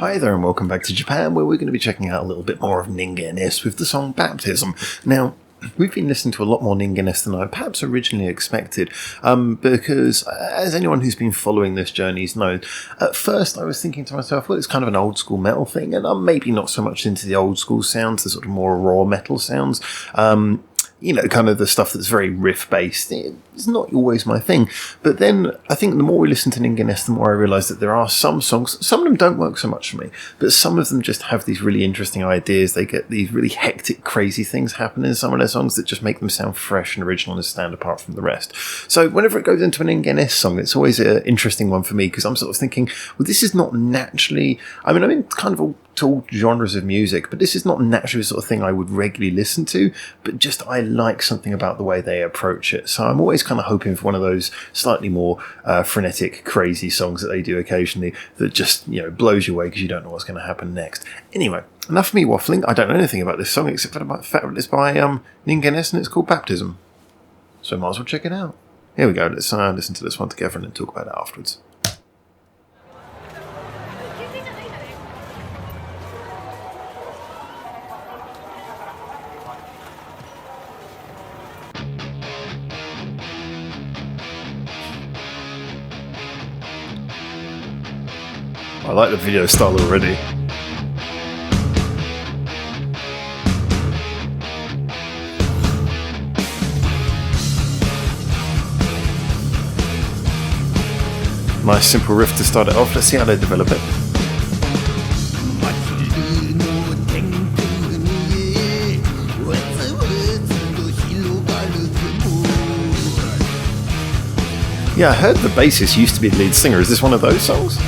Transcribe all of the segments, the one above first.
Hi there and welcome back to Japan, where we're going to be checking out a little bit more of Ningen ISU with the song Baptism. Now, we've been listening to a lot more Ningen ISU than I perhaps originally expected, because as anyone who's been following this journey's known, at first I was thinking to myself, well, it's kind of an old school metal thing, and I'm maybe not so much into the old school sounds, the sort of more raw metal sounds. Kind of the stuff that's very riff-based. It's not always my thing. But then I think the more we listen to Ningen ISU, the more I realise that there are some songs, some of them don't work so much for me, but some of them just have these really interesting ideas. They get these really hectic, crazy things happen in some of their songs that just make them sound fresh and original and stand apart from the rest. So whenever it goes into an Ningen ISU song, it's always an interesting one for me, because I'm sort of thinking, well, this is not naturally... I'm in kind of all genres of music, but this is not naturally the sort of thing I would regularly listen to, but just I like something about the way they approach it. So I'm always kind of hoping for one of those slightly more frenetic, crazy songs that they do occasionally that just, blows you away because you don't know what's going to happen next. Anyway, enough of me waffling. I don't know anything about this song except for the fact that it's by Ningen ISU and it's called Baptism. So I might as well check it out. Here we go. Let's listen to this one together and then talk about it afterwards. I like the video style already. Nice simple riff to start it off. Let's see how they develop it. Yeah, I heard the bassist used to be the lead singer. Is this one of those songs?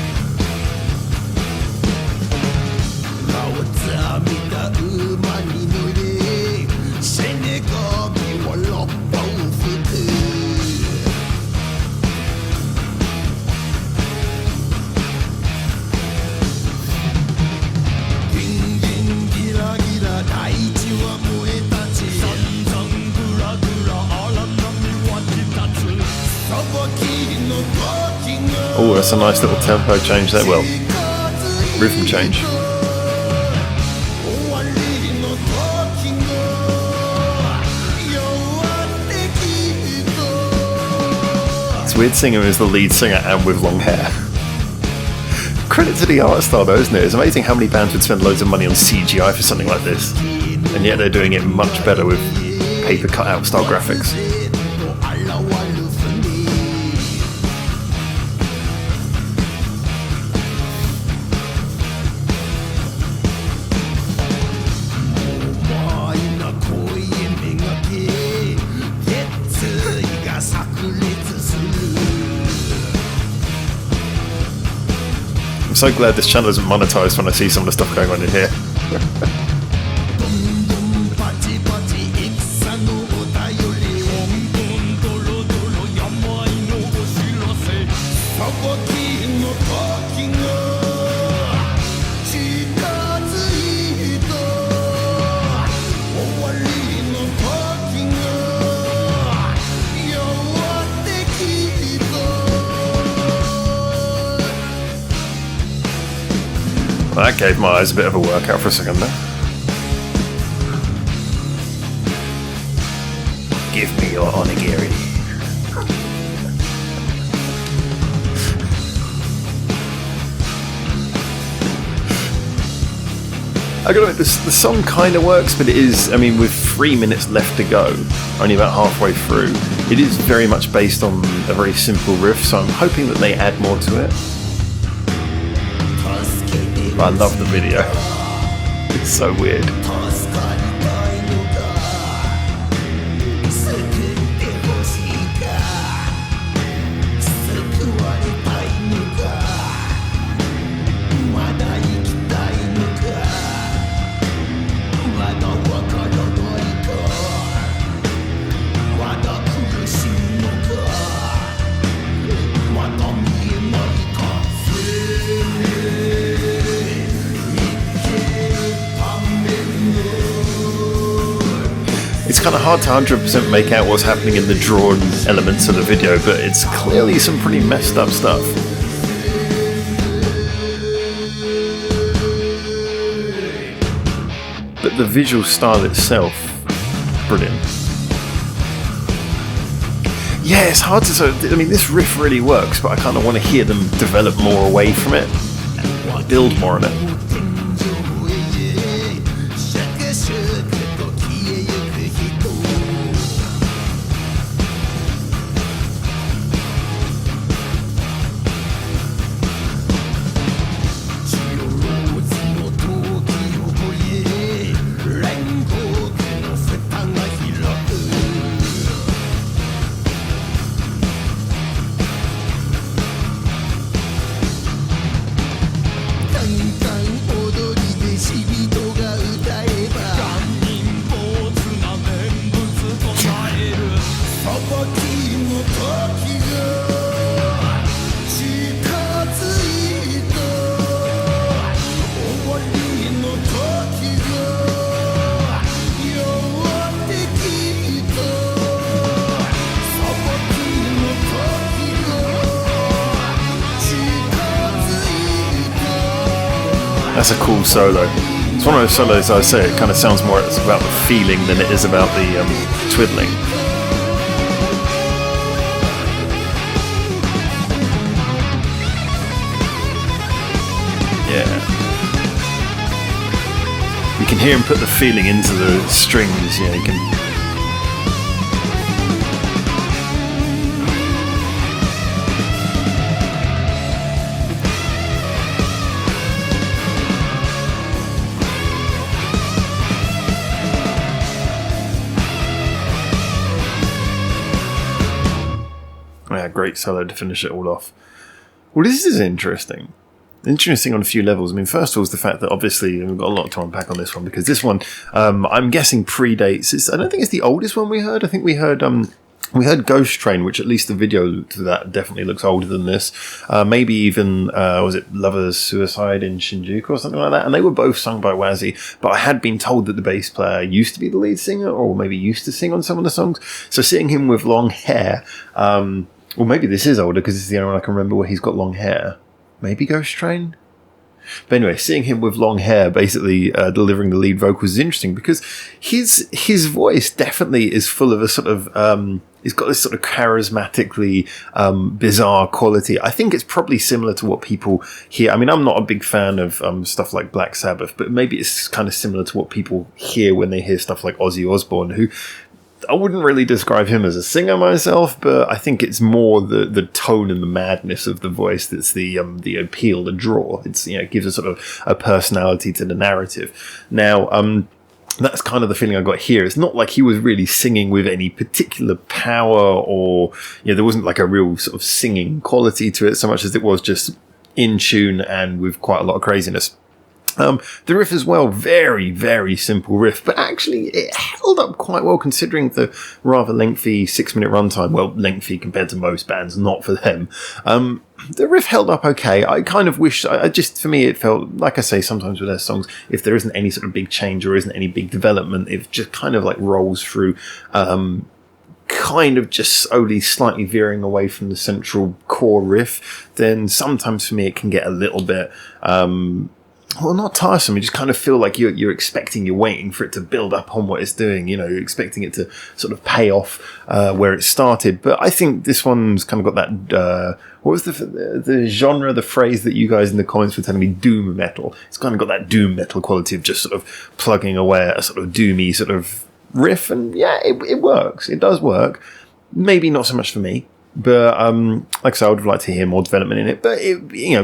Oh, that's a nice little tempo change there. Well, rhythm change. It's weird seeing him as the lead singer and with long hair. Credit to the art style though, isn't it? It's amazing how many bands would spend loads of money on CGI for something like this, and yet they're doing it much better with paper cutout style graphics. I'm so glad this channel isn't monetized when I see some of the stuff going on in here. That gave my eyes a bit of a workout for a second there. Give me your onigiri. I gotta admit, the song kind of works, but it is, with 3 minutes left to go, only about halfway through, it is very much based on a very simple riff, so I'm hoping that they add more to it. I love the video. It's so weird. It's kind of hard to 100% make out what's happening in the drawn elements of the video, but it's clearly some pretty messed up stuff. but the visual style itself, brilliant. Yeah, it's hard to. I mean, this riff really works, but I kind of want to hear them develop more away from it, build more on it. That's a cool solo. It's one of those solos, I say, it kind of sounds more it's about the feeling than it is about the twiddling. Yeah. You can hear him put the feeling into the strings, yeah, you can... Yeah, great solo to finish it all off. Well, this is interesting. Interesting on a few levels. I mean, first of all is the fact that obviously we've got a lot to unpack on this one, because this one, I'm guessing predates. I don't think it's the oldest one we heard. I think we heard Ghost Train, which at least the video to that definitely looks older than this. Maybe even, was it Lover's Suicide in Shinjuku or something like that? And they were both sung by Wazzy, but I had been told that the bass player used to be the lead singer, or maybe used to sing on some of the songs. So seeing him with long hair, well, maybe this is older because it's the only one I can remember where he's got long hair. Maybe Ghost Train? But anyway, seeing him with long hair basically delivering the lead vocals is interesting, because his voice definitely is full of a sort of... he's got this sort of charismatically bizarre quality. I think it's probably similar to what people hear. I mean, I'm not a big fan of stuff like Black Sabbath, but maybe it's kind of similar to what people hear when they hear stuff like Ozzy Osbourne, who... I wouldn't really describe him as a singer myself, but I think it's more the tone and the madness of the voice that's the appeal, the draw. It's, you know, it gives a sort of a personality to the narrative. Now, that's kind of the feeling I got here. It's not like he was really singing with any particular power, or, you know, there wasn't like a real sort of singing quality to it so much as it was just in tune and with quite a lot of craziness. The riff as well, very, very simple riff, but actually it held up quite well considering the rather lengthy 6-minute runtime. Well, lengthy compared to most bands, not for them. The riff held up okay. I kind of wish, for me, it felt, like I say, sometimes with their songs, if there isn't any sort of big change or isn't any big development, it just kind of like rolls through, kind of just slowly, slightly veering away from the central core riff, then sometimes for me it can get a little bit, well, not tiresome. You just kind of feel like you're expecting, you're waiting for it to build up on what it's doing. You know, you're expecting it to sort of pay off where it started. But I think this one's kind of got that. What was the genre, the phrase that you guys in the comments were telling me? Doom metal. It's kind of got that doom metal quality of just sort of plugging away at a sort of doomy sort of riff. And yeah, it works. It does work. Maybe not so much for me. But like I said, I would have liked to hear more development in it. But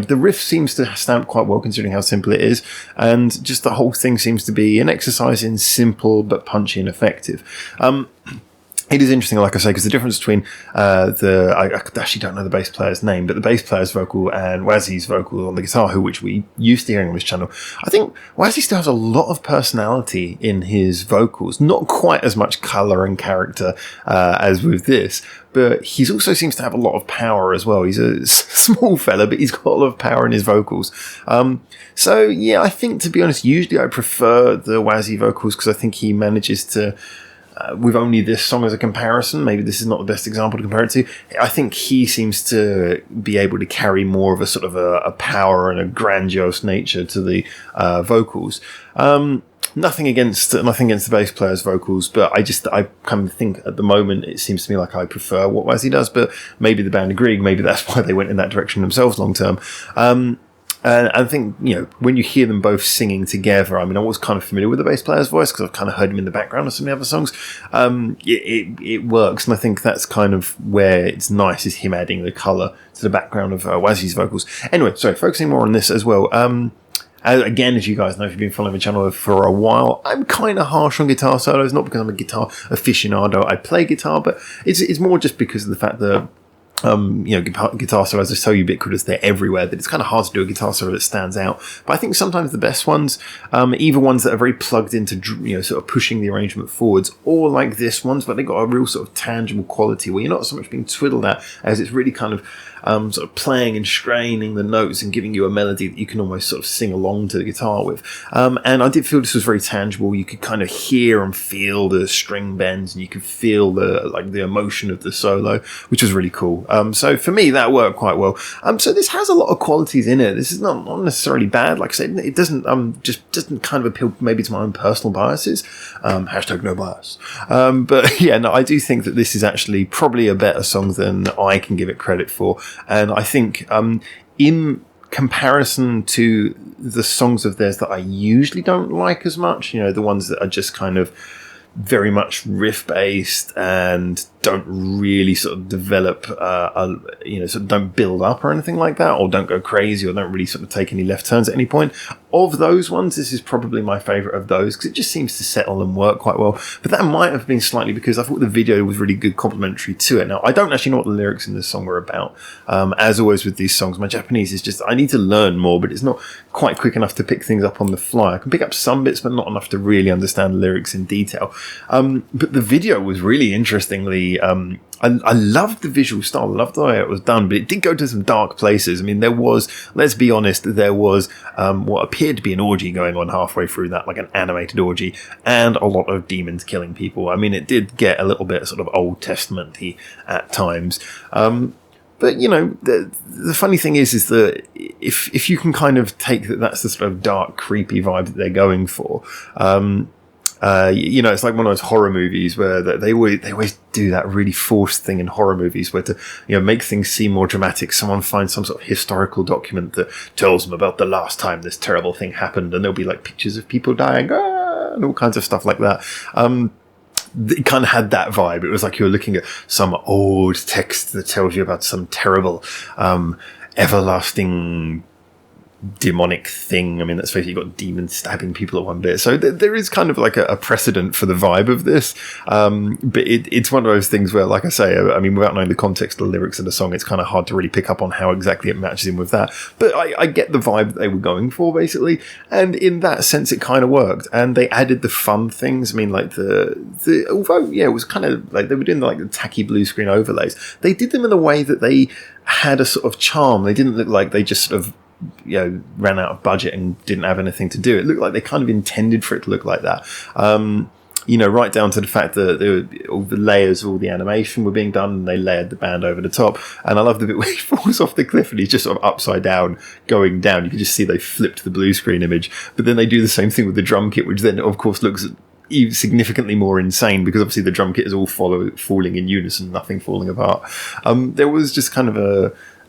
the riff seems to stand quite well considering how simple it is, and just the whole thing seems to be an exercise in simple but punchy and effective. It is interesting, like I say, because the difference between I actually don't know the bass player's name, but the bass player's vocal and Wazzy's vocal on the guitar, which we used to hearing on this channel, I think Wazzy still has a lot of personality in his vocals. Not quite as much colour and character as with this, but he also seems to have a lot of power as well. He's a small fella, but he's got a lot of power in his vocals. So yeah, I think, to be honest, usually I prefer the Wazzy vocals because I think he manages to... with only this song as a comparison, maybe this is not the best example to compare it to, I think he seems to be able to carry more of a sort of a power and a grandiose nature to the vocals. nothing against the bass player's vocals, but I kind of think at the moment it seems to me like I prefer what Wazzy does, but maybe the band agreed, maybe that's why they went in that direction themselves long term. And I think, when you hear them both singing together, I mean, I was kind of familiar with the bass player's voice because I've kind of heard him in the background of some of the other songs. It works, and I think that's kind of where it's nice, is him adding the colour to the background of Wazzy's vocals. Anyway, sorry, focusing more on this as well. Again, as you guys know, if you've been following the channel for a while, I'm kind of harsh on guitar solos, not because I'm a guitar aficionado. I play guitar, but it's more just because of the fact that guitar solos are so ubiquitous, they're everywhere, that it's kind of hard to do a guitar solo that stands out. But I think sometimes the best ones, either ones that are very plugged into, sort of pushing the arrangement forwards, or like this ones, but they've got a real sort of tangible quality where you're not so much being twiddled at as it's really kind of sort of playing and straining the notes and giving you a melody that you can almost sort of sing along to the guitar with. And I did feel this was very tangible. You could kind of hear and feel the string bends, and you could feel the emotion of the solo, which was really cool. So for me, that worked quite well. So this has a lot of qualities in it. This is not necessarily bad. Like I said, it doesn't just doesn't kind of appeal maybe to my own personal biases. Hashtag no bias. But yeah, no, I do think that this is actually probably a better song than I can give it credit for. And I think in comparison to the songs of theirs that I usually don't like as much, the ones that are just kind of very much riff based and don't really sort of develop, sort of don't build up or anything like that, or don't go crazy, or don't really sort of take any left turns at any point. Of those ones, this is probably my favourite of those, because it just seems to settle and work quite well. But that might have been slightly because I thought the video was really good, complimentary to it. Now, I don't actually know what the lyrics in this song were about. As always with these songs, my Japanese is just, I need to learn more, but it's not quite quick enough to pick things up on the fly. I can pick up some bits, but not enough to really understand the lyrics in detail. But the video was really interestingly, I loved the visual style, I loved the way it was done, but it did go to some dark places. I mean, there was, let's be honest, there was what appeared to be an orgy going on halfway through that, like an animated orgy, and a lot of demons killing people. I mean, it did get a little bit sort of Old Testament-y at times. But, the funny thing is that if you can kind of take that's the sort of dark, creepy vibe that they're going for, it's like one of those horror movies where they always do that really forced thing in horror movies where to make things seem more dramatic, someone finds some sort of historical document that tells them about the last time this terrible thing happened, and there'll be like pictures of people dying, and all kinds of stuff like that. It kind of had that vibe. It was like you were looking at some old text that tells you about some terrible everlasting demonic thing. I mean, let's face it, you've got demons stabbing people at one bit. So there is kind of like a precedent for the vibe of this. But it's one of those things where, like I say, I mean, without knowing the context of the lyrics of the song, it's kind of hard to really pick up on how exactly it matches in with that. But I get the vibe that they were going for, basically. And in that sense, it kind of worked. And they added the fun things. I mean, like although, yeah, it was kind of like they were doing like the tacky blue screen overlays. They did them in a way that they had a sort of charm. They didn't look like they just sort of ran out of budget and didn't have anything to do. It looked like they kind of intended for it to look like that. Right down to the fact that all the layers of all the animation were being done, and they layered the band over the top. And I love the bit where he falls off the cliff and he's just sort of upside down going down. You can just see they flipped the blue screen image, but then they do the same thing with the drum kit, which then of course looks significantly more insane because obviously the drum kit is all falling in unison, nothing falling apart. There was just kind of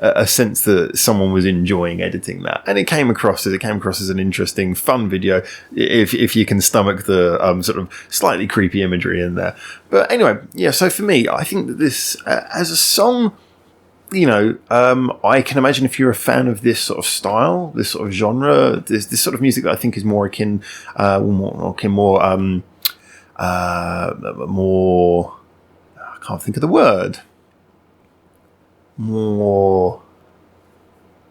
a sense that someone was enjoying editing that, and it came across as an interesting, fun video if you can stomach the sort of slightly creepy imagery in there. But anyway, yeah. So for me, I think that this as a song, I can imagine if you're a fan of this sort of style, this sort of genre, this sort of music that I think is more akin, more. I can't think of the word. More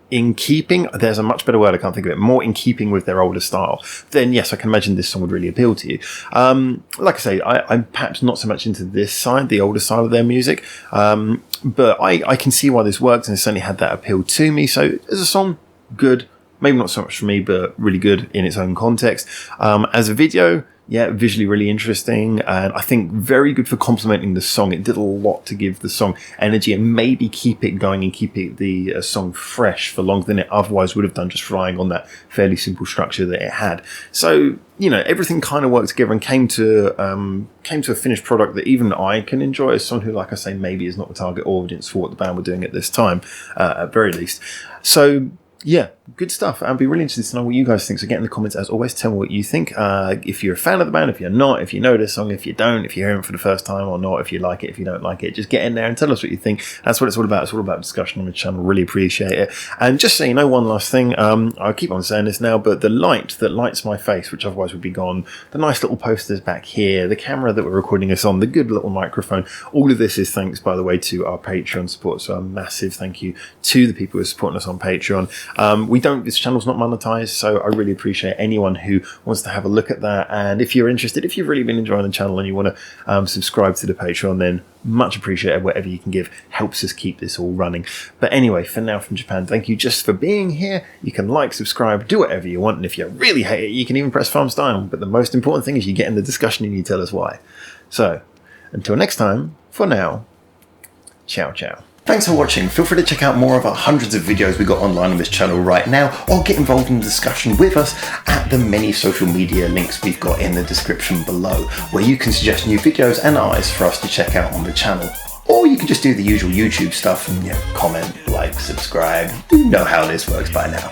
in keeping, there's a much better word, I can't think of it, more in keeping with their older style, then yes, I can imagine this song would really appeal to you. Like I say, I'm perhaps not so much into this side, the older side of their music, but I can see why this works, and it certainly had that appeal to me. So as a song, good. Maybe not so much for me, but really good in its own context. As a video, yeah, visually really interesting, and I think very good for complementing the song. It did a lot to give the song energy and maybe keep it going and keep the song fresh for longer than it otherwise would have done, just relying on that fairly simple structure that it had. So, you know, everything kind of worked together and came to a finished product that even I can enjoy as someone who, like I say, maybe is not the target audience for what the band were doing at this time, at very least. So, yeah, good stuff. I'd be really interested to know what you guys think. So get in the comments, as always, tell me what you think. If you're a fan of the band, if you're not, if you know this song, if you don't, if you're hearing it for the first time or not, if you like it, if you don't like it, just get in there and tell us what you think. That's what it's all about. It's all about discussion on the channel. Really appreciate it. And just so you know, one last thing, I keep on saying this now, but the light that lights my face, which otherwise would be gone, the nice little posters back here, the camera that we're recording this on, the good little microphone, all of this is thanks, by the way, to our Patreon support. So a massive thank you to the people who are supporting us on Patreon. This channel's not monetized, so I really appreciate anyone who wants to have a look at that. And if you're interested, if you've really been enjoying the channel and you want to subscribe to the Patreon, then much appreciated. Whatever you can give helps us keep this all running. But anyway, for now from Japan, thank you just for being here. You can like, subscribe, do whatever you want, and if you really hate it, you can even press thumbs down. But the most important thing is you get in the discussion and you tell us why. So until next time, for now, ciao ciao. Thanks for watching. Feel free to check out more of our hundreds of videos we got online on this channel right now, or get involved in the discussion with us at the many social media links we've got in the description below, where you can suggest new videos and artists for us to check out on the channel. Or you can just do the usual YouTube stuff and comment, like, subscribe. You know how this works by now.